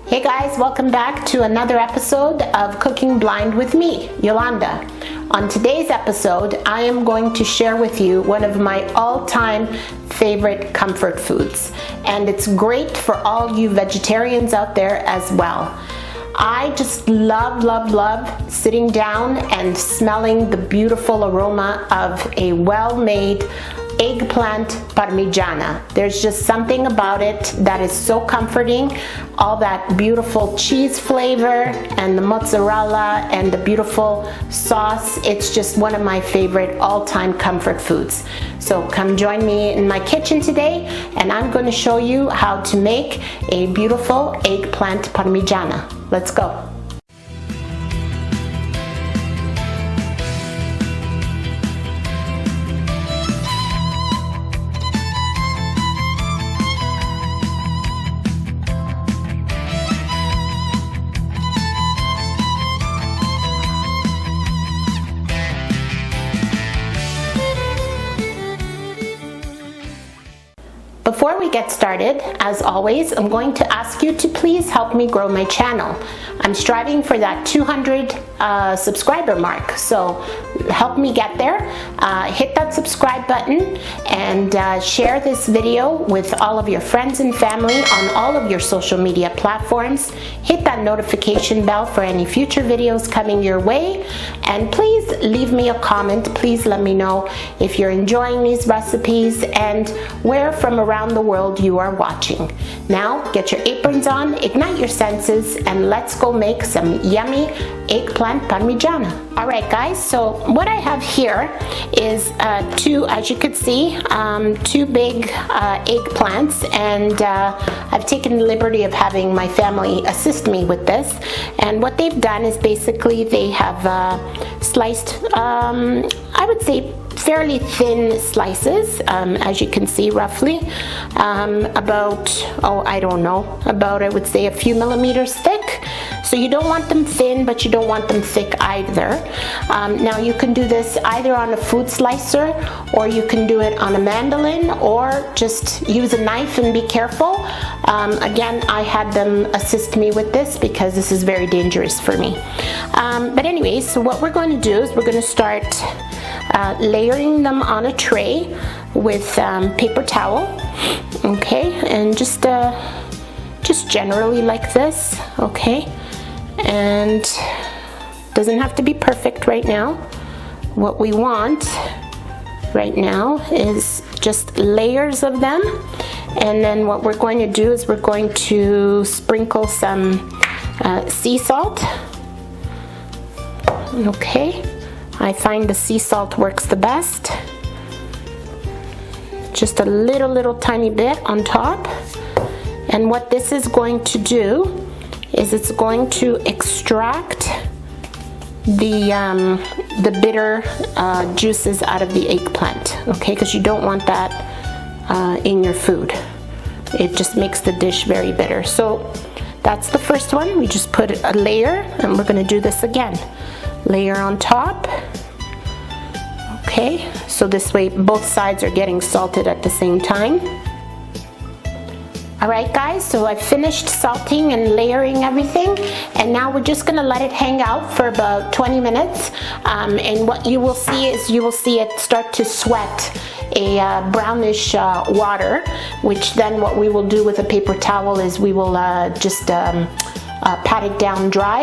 Hey guys, welcome back to another episode of Cooking Blind with me, Yolanda. On today's episode, I am going to share with you one of my all-time favorite comfort foods, and it's great for all you vegetarians out there as well. I just love sitting down and smelling the beautiful aroma of a well-made eggplant parmigiana. There's just something about it that is so comforting. All that beautiful cheese flavor and the mozzarella and the beautiful sauce. It's just one of my favorite all-time comfort foods. So come join me in my kitchen today and I'm going to show you how to make a beautiful eggplant parmigiana. Let's go. Before we get started, as always, I'm going to ask you to please help me grow my channel. I'm striving for that 200 subscriber mark, so help me get there. Hit that subscribe button and share this video with all of your friends and family on all of your social media platforms. Hit that notification bell for any future videos coming your way, and please leave me a comment. Please let me know if you're enjoying these recipes and where from around the world you are watching. Now get your aprons on, ignite your senses, and let's go make some yummy eggplant parmigiana. Alright guys, so what I have here is as you could see, two big eggplants, and I've taken the liberty of having my family assist me with this. And what they've done is basically they have sliced, I would say, fairly thin slices, as you can see, roughly about, I would say a few millimeters thick. So you don't want them thin, but you don't want them thick either. Now you can do this either on a food slicer, or you can do it on a mandolin, or just use a knife and be careful. Again, I had them assist me with this because this is very dangerous for me. But anyways, so what we're going to do is we're going to start layering them on a tray with paper towel, okay, and just generally like this, okay, and doesn't have to be perfect right now. What we want right now is just layers of them, and then what we're going to do is we're going to sprinkle some sea salt, okay. I find the sea salt works the best. Just a little tiny bit on top. And what this is going to do is it's going to extract the bitter juices out of the eggplant, okay? Because you don't want that in your food. It just makes the dish very bitter. So that's the first one. We just put a layer, and we're going to do this again. Layer on top. Okay, so this way both sides are getting salted at the same time. Alright guys, so I've finished salting and layering everything, and now we're just going to let it hang out for about 20 minutes. And what you will see is you will see it start to sweat a brownish water, which then what we will do with a paper towel is we will just pat it down dry,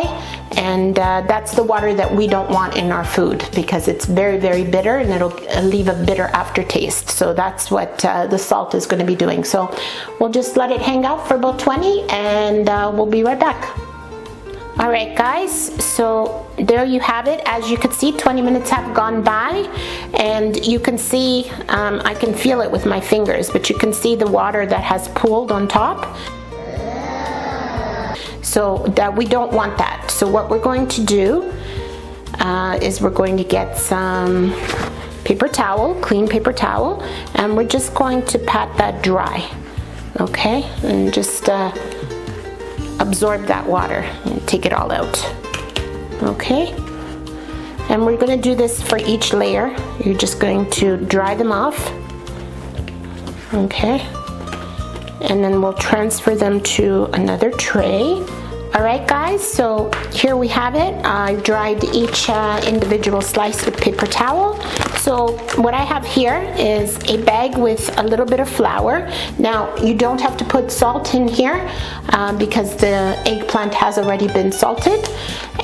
and that's the water that we don't want in our food because it's very bitter and it'll leave a bitter aftertaste. So that's what the salt is going to be doing. So we'll just let it hang out for about 20 and we'll be right back. Alright guys, so there you have it. As you can see, 20 minutes have gone by, and you can see, I can feel it with my fingers, but you can see the water that has pooled on top. So that we don't want that. So what we're going to do is we're going to get some paper towel, clean paper towel, and we're just going to pat that dry, okay, and just absorb that water and take it all out, okay. And we're going to do this for each layer. You're just going to dry them off, okay, and then we'll transfer them to another tray. Alright guys, so here we have it. I dried each individual slice with paper towel. So what I have here is a bag with a little bit of flour. Now you don't have to put salt in here because the eggplant has already been salted.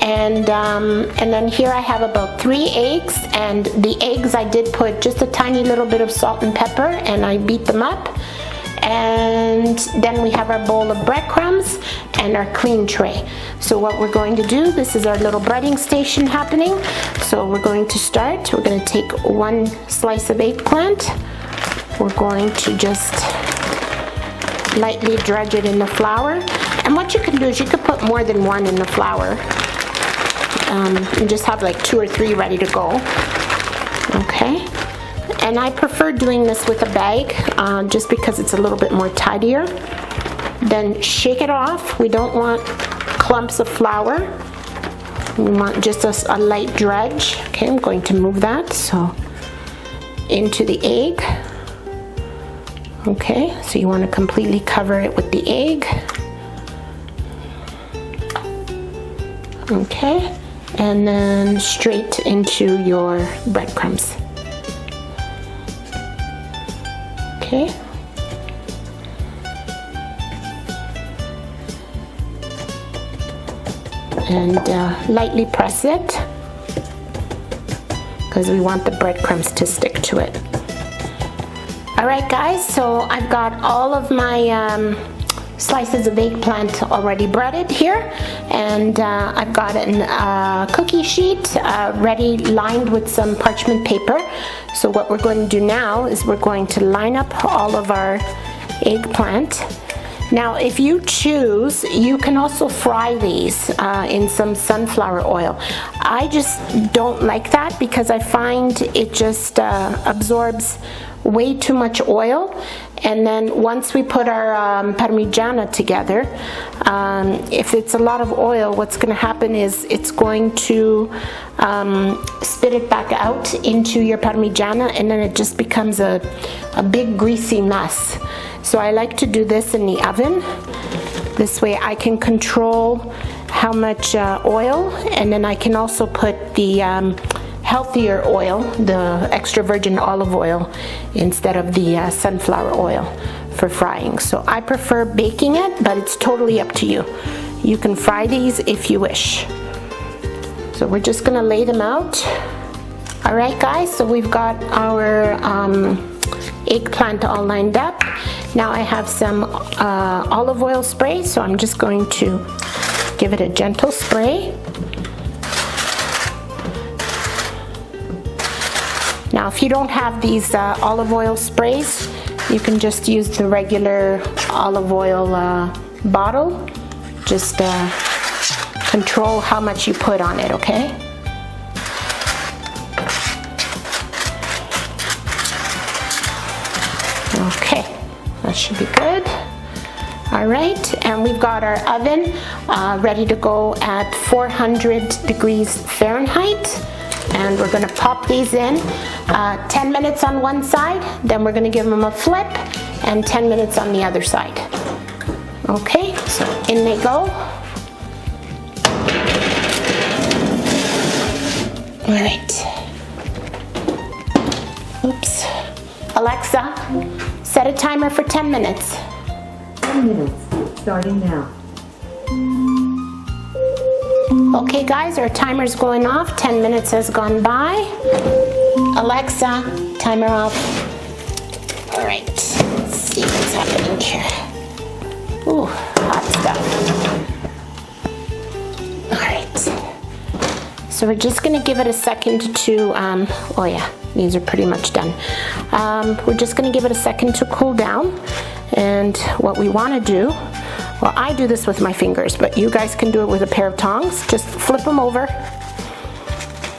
And then here I have about 3 eggs, and the eggs I did put just a tiny little bit of salt and pepper, and I beat them up. And then we have our bowl of breadcrumbs and our clean tray. So what we're going to do, this is our little breading station happening. So we're going to start. We're going to take 1 slice of eggplant. We're going to just lightly dredge it in the flour. And what you can do is you could put more than 1 in the flour and just have like 2 or 3 ready to go. Okay. And I prefer doing this with a bag just because it's a little bit more tidier. Then shake it off. We don't want clumps of flour. We want just a light dredge. Okay, I'm going to move that so into the egg. Okay, so you want to completely cover it with the egg. Okay, and then straight into your breadcrumbs. Okay. And lightly press it because we want the breadcrumbs to stick to it. Alright guys, so I've got all of my slices of eggplant already breaded here, and I've got a cookie sheet ready, lined with some parchment paper. So what we're going to do now is we're going to line up all of our eggplant. Now if you choose, you can also fry these in some sunflower oil. I just don't like that because I find it just absorbs way too much oil. And then once we put our parmigiana together, if it's a lot of oil, what's going to happen is it's going to spit it back out into your parmigiana, and then it just becomes a big greasy mess. So I like to do this in the oven. This way I can control how much oil, and then I can also put the healthier oil, the extra virgin olive oil, instead of the sunflower oil for frying. So I prefer baking it, but it's totally up to you. You can fry these if you wish. So we're just gonna lay them out. All right guys, so we've got our eggplant all lined up. Now I have some olive oil spray, so I'm just going to give it a gentle spray. Now if you don't have these olive oil sprays, you can just use the regular olive oil bottle. Just control how much you put on it, okay? Okay, that should be good. All right, and we've got our oven ready to go at 400 degrees Fahrenheit. And we're gonna pop these in 10 minutes on one side, then we're gonna give them a flip, and 10 minutes on the other side. Okay, so in they go. All right. Oops. Alexa, set a timer for 10 minutes. 10 minutes, starting now. Okay guys, our timer's going off. 10 minutes has gone by. Alexa, timer off. All right, let's see what's happening here. Ooh, hot stuff. All right. So we're just gonna give it a second to, oh yeah, these are pretty much done. We're just gonna give it a second to cool down. And what we wanna do, well, I do this with my fingers, but you guys can do it with a pair of tongs. Just flip them over.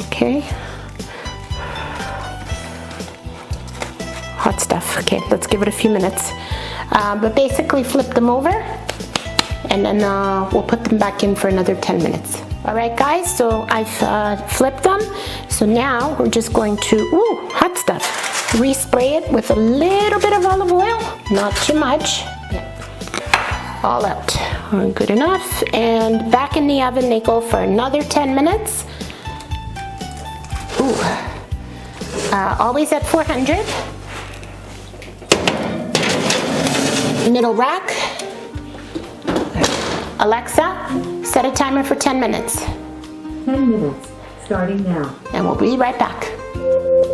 Okay. Hot stuff. Okay, let's give it a few minutes. But basically flip them over, and then we'll put them back in for another 10 minutes. All right, guys, so I've flipped them. So now we're just going to, ooh, hot stuff. Respray it with a little bit of olive oil, not too much. all out. Good enough. And back in the oven they go for another 10 minutes. Ooh. Always at 400. Middle rack. Alexa, set a timer for 10 minutes. 10 minutes, starting now. And we'll be right back.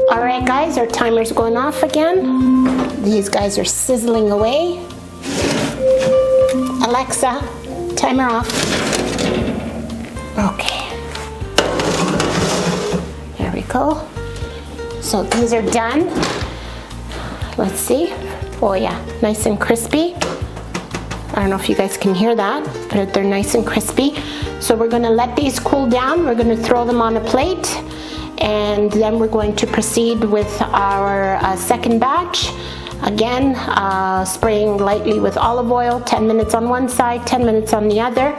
All right, guys, our timer's going off again. These guys are sizzling away. Alexa, timer off. Okay. There we go. So these are done. Let's see. Oh yeah, nice and crispy. I don't know if you guys can hear that, but they're nice and crispy. So we're gonna let these cool down. We're gonna throw them on a plate, and then we're going to proceed with our second batch. Again, spraying lightly with olive oil, 10 minutes on one side, 10 minutes on the other,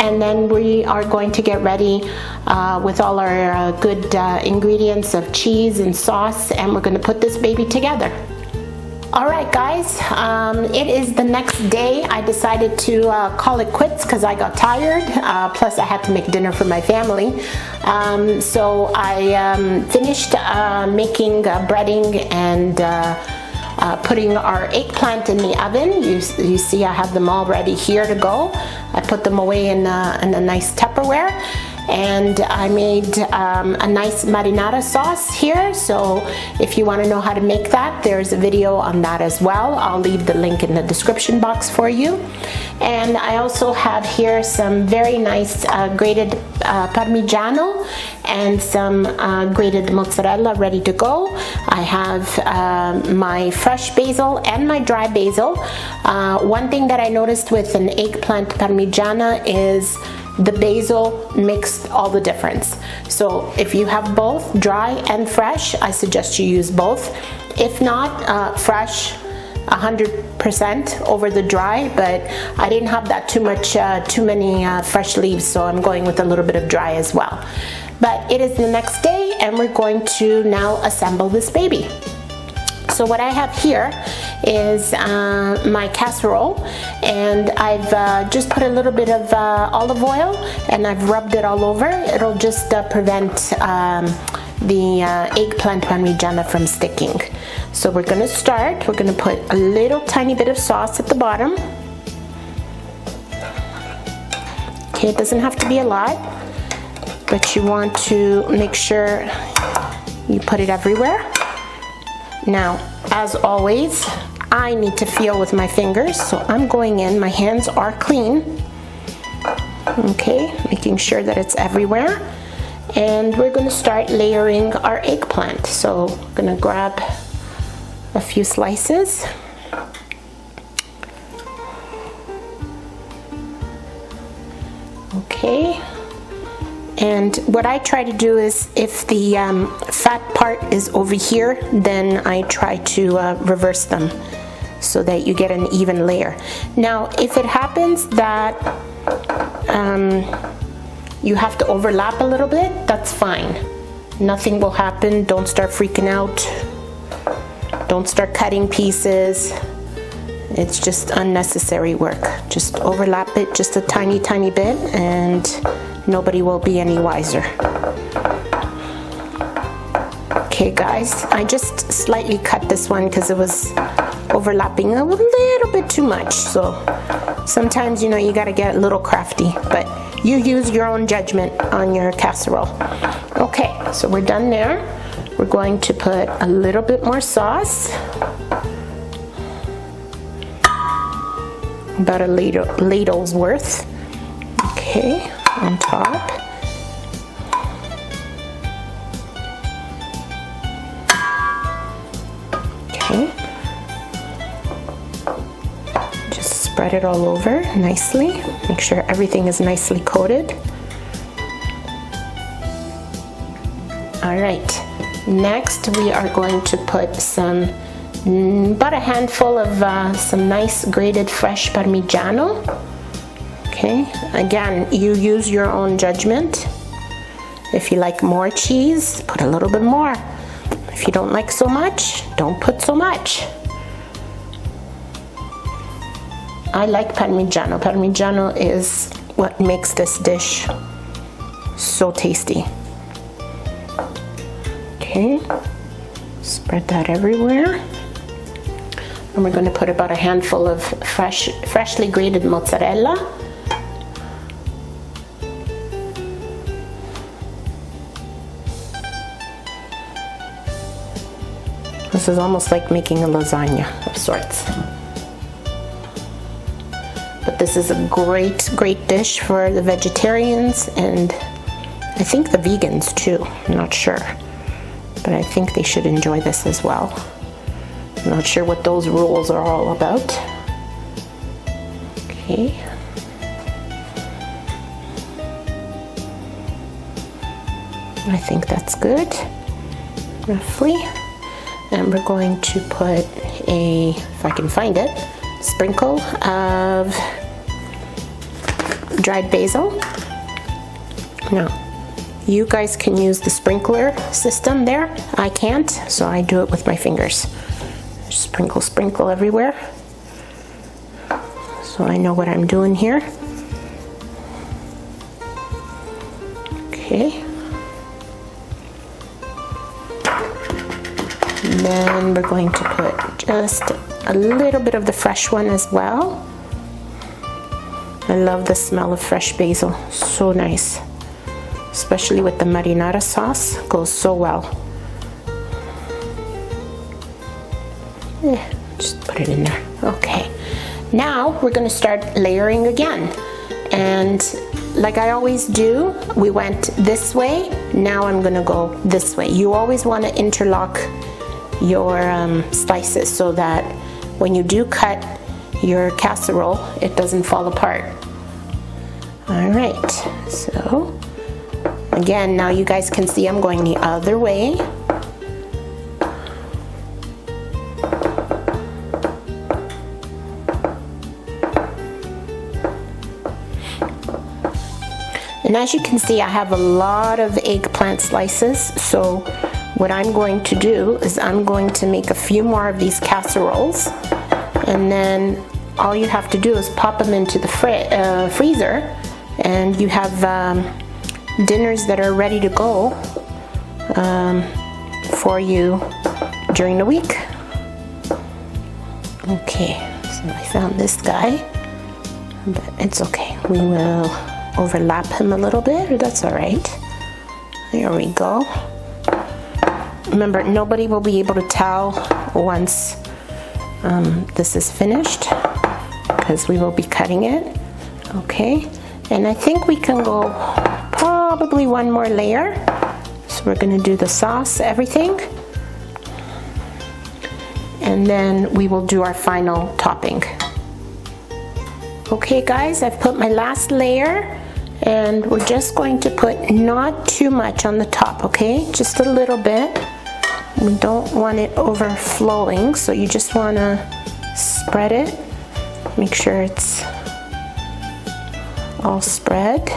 and then we are going to get ready with all our good ingredients of cheese and sauce, and we're gonna put this baby together. All right, guys, it is the next day. I decided to call it quits because I got tired, plus I had to make dinner for my family. So I finished making breading and putting our eggplant in the oven. You see I have them all ready here to go. I put them away in a nice Tupperware. And I made a nice marinara sauce here, so if you want to know how to make that, there's a video on that as well. I'll leave the link in the description box for you. And I also have here some very nice grated parmigiano and some grated mozzarella ready to go. I have my fresh basil and my dry basil. One thing that I noticed with an eggplant parmigiana is the basil makes all the difference. So if you have both dry and fresh, I suggest you use both. If not, fresh 100% over the dry, but I didn't have that too many fresh leaves, so I'm going with a little bit of dry as well. But it is the next day, and we're going to now assemble this baby. So what I have here is my casserole, and I've just put a little bit of olive oil and I've rubbed it all over. It'll just prevent the eggplant parmigiana from sticking. So we're gonna start. We're gonna put a little tiny bit of sauce at the bottom. Okay, it doesn't have to be a lot, but you want to make sure you put it everywhere. Now, as always, I need to feel with my fingers, so I'm going in. My hands are clean. Okay, making sure that it's everywhere. And we're going to start layering our eggplant. So I'm going to grab a few slices. Okay. And what I try to do is, if the fat part is over here, then I try to reverse them so that you get an even layer. Now, if it happens that you have to overlap a little bit, that's fine. Nothing will happen. Don't start freaking out. Don't start cutting pieces. It's just unnecessary work. Just overlap it just a tiny, tiny bit, and nobody will be any wiser. Okay guys, I just slightly cut this one because it was overlapping a little bit too much. So sometimes, you know, you gotta get a little crafty, but you use your own judgment on your casserole. Okay, so we're done there. We're going to put a little bit more sauce. About a ladle's worth. Okay. On top. Okay. Just spread it all over nicely. Make sure everything is nicely coated. All right. Next, we are going to put some, about a handful of some nice grated fresh parmigiano. Okay, again, you use your own judgment. If you like more cheese, put a little bit more. If you don't like so much, don't put so much. I like Parmigiano. Parmigiano is what makes this dish so tasty. Okay, spread that everywhere. And we're going to put about a handful of freshly grated mozzarella. This is almost like making a lasagna of sorts. But this is a great, great dish for the vegetarians and I think the vegans too. I'm not sure. But I think they should enjoy this as well. I'm not sure what those rules are all about. Okay. I think that's good, roughly. And we're going to put a, if I can find it, sprinkle of dried basil. Now, you guys can use the sprinkler system there. I can't, so I do it with my fingers. Sprinkle, sprinkle everywhere. So I know what I'm doing here. Okay. And then we're going to put just a little bit of the fresh one as well. I love the smell of fresh basil, so nice. Especially with the marinara sauce, goes so well. Just put it in there. Okay. Now we're going to start layering again. And like I always do, we went this way. Now I'm going to go this way. You always want to interlock your slices so that when you do cut your casserole, it doesn't fall apart. All right. So again, now you guys can see I'm going the other way. And as you can see, I have a lot of eggplant slices, so what I'm going to do is I'm going to make a few more of these casseroles, and then all you have to do is pop them into the freezer, and you have dinners that are ready to go for you during the week. Okay, so I found this guy, but it's okay. We will overlap him a little bit, or that's all right. There we go. Remember, nobody will be able to tell once this is finished because we will be cutting it. Okay, and I think we can go probably one more layer. So we're going to do the sauce, everything, and then we will do our final topping. Okay guys, I've put my last layer, and we're just going to put not too much on the top, okay? Just a little bit. We don't want it overflowing, so you just want to spread it. Make sure it's all spread.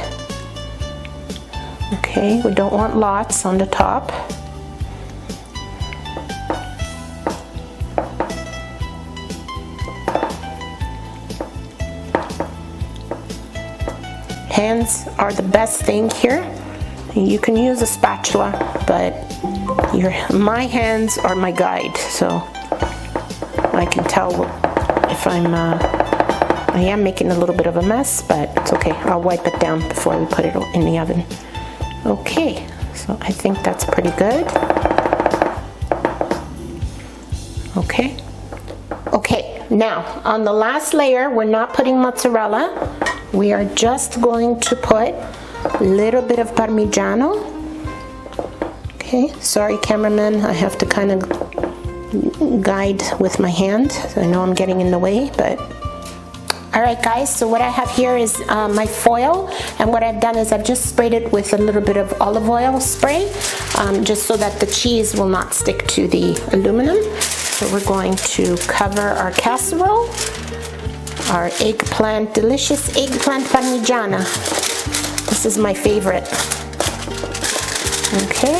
Okay, we don't want lots on the top. Hands are the best thing here. You can use a spatula, but my hands are my guide, so I can tell if I am making a little bit of a mess, but it's okay. I'll wipe it down before we put it in the oven. Okay, so I think that's pretty good. Okay. Okay, now on the last layer, we're not putting mozzarella. We are just going to put a little bit of Parmigiano. Okay, sorry cameraman, I have to kind of guide with my hand. So I know I'm getting in the way, but all right guys, so what I have here is my foil, and what I've done is I've just sprayed it with a little bit of olive oil spray, just so that the cheese will not stick to the aluminum. So we're going to cover our casserole, our eggplant, delicious eggplant parmigiana. This is my favorite. Okay.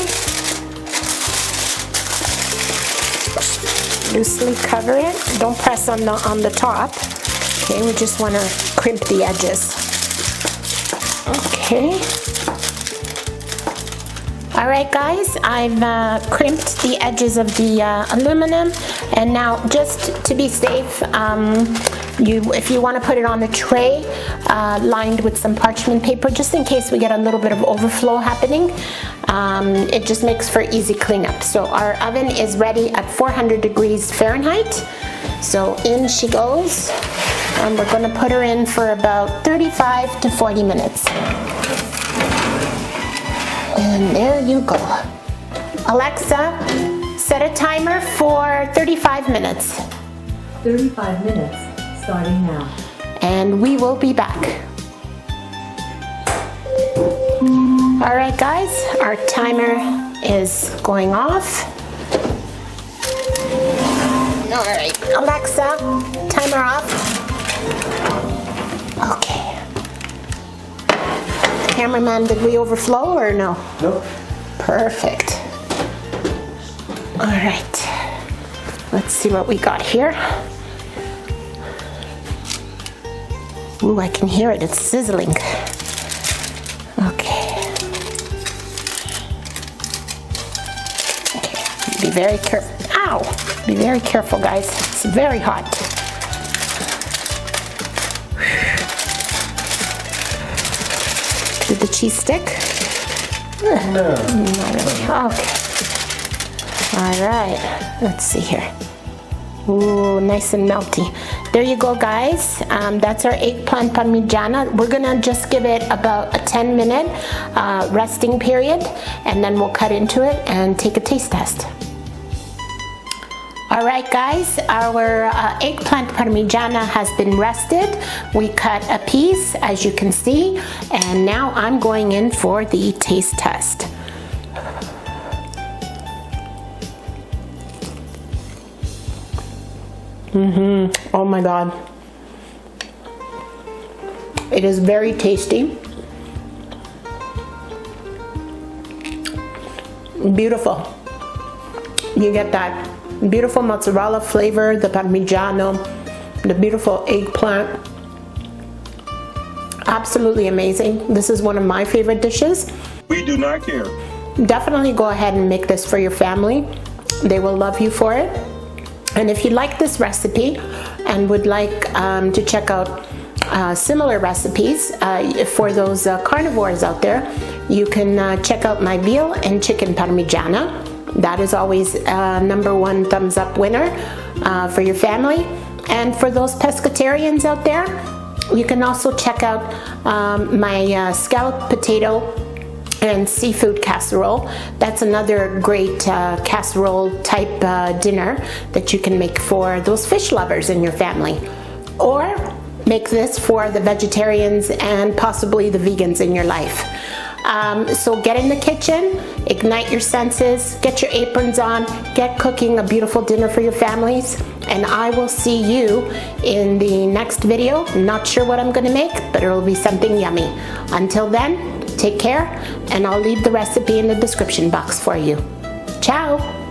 Loosely cover it. Don't press on the top. Okay, we just want to crimp the edges. Okay. All right, guys, I've crimped the edges of the aluminum, and now just to be safe, if you want to put it on a tray lined with some parchment paper, just in case we get a little bit of overflow happening, it just makes for easy cleanup. So our oven is ready at 400 degrees Fahrenheit. So in she goes, and we're going to put her in for about 35 to 40 minutes. And there you go. Alexa, set a timer for 35 minutes. 35 minutes, starting now. And we will be back. All right, guys, our timer is going off. All right, Alexa, timer off. Okay. Cameraman, did we overflow or no? Nope. Perfect. All right. Let's see what we got here. Ooh, I can hear it. It's sizzling. Okay. Okay. Be very careful. Ow! Be very careful, guys. It's very hot. Did the cheese stick? No. Not really. Okay. All right. Let's see here. Ooh, nice and melty. There you go, guys. That's our eggplant parmigiana. We're gonna just give it about a 10-minute resting period, and then we'll cut into it and take a taste test. All right, guys, our eggplant parmigiana has been rested. We cut a piece, as you can see, and now I'm going in for the taste test. Oh my God. It is very tasty. Beautiful. You get that beautiful mozzarella flavor, the parmigiano, the beautiful eggplant. Absolutely amazing. This is one of my favorite dishes. We do not care. Definitely go ahead and make this for your family. They will love you for it. And if you like this recipe and would like to check out similar recipes for those carnivores out there, you can check out my veal and chicken parmigiana. That is always #1 thumbs up winner for your family. And for those pescatarians out there, you can also check out my scalloped potato and seafood casserole. That's another great casserole type dinner that you can make for those fish lovers in your family. Or make this for the vegetarians and possibly the vegans in your life. So get in the kitchen, ignite your senses, get your aprons on, get cooking a beautiful dinner for your families, and I will see you in the next video. Not sure what I'm gonna make, but it'll be something yummy. Until then, take care, and I'll leave the recipe in the description box for you. Ciao!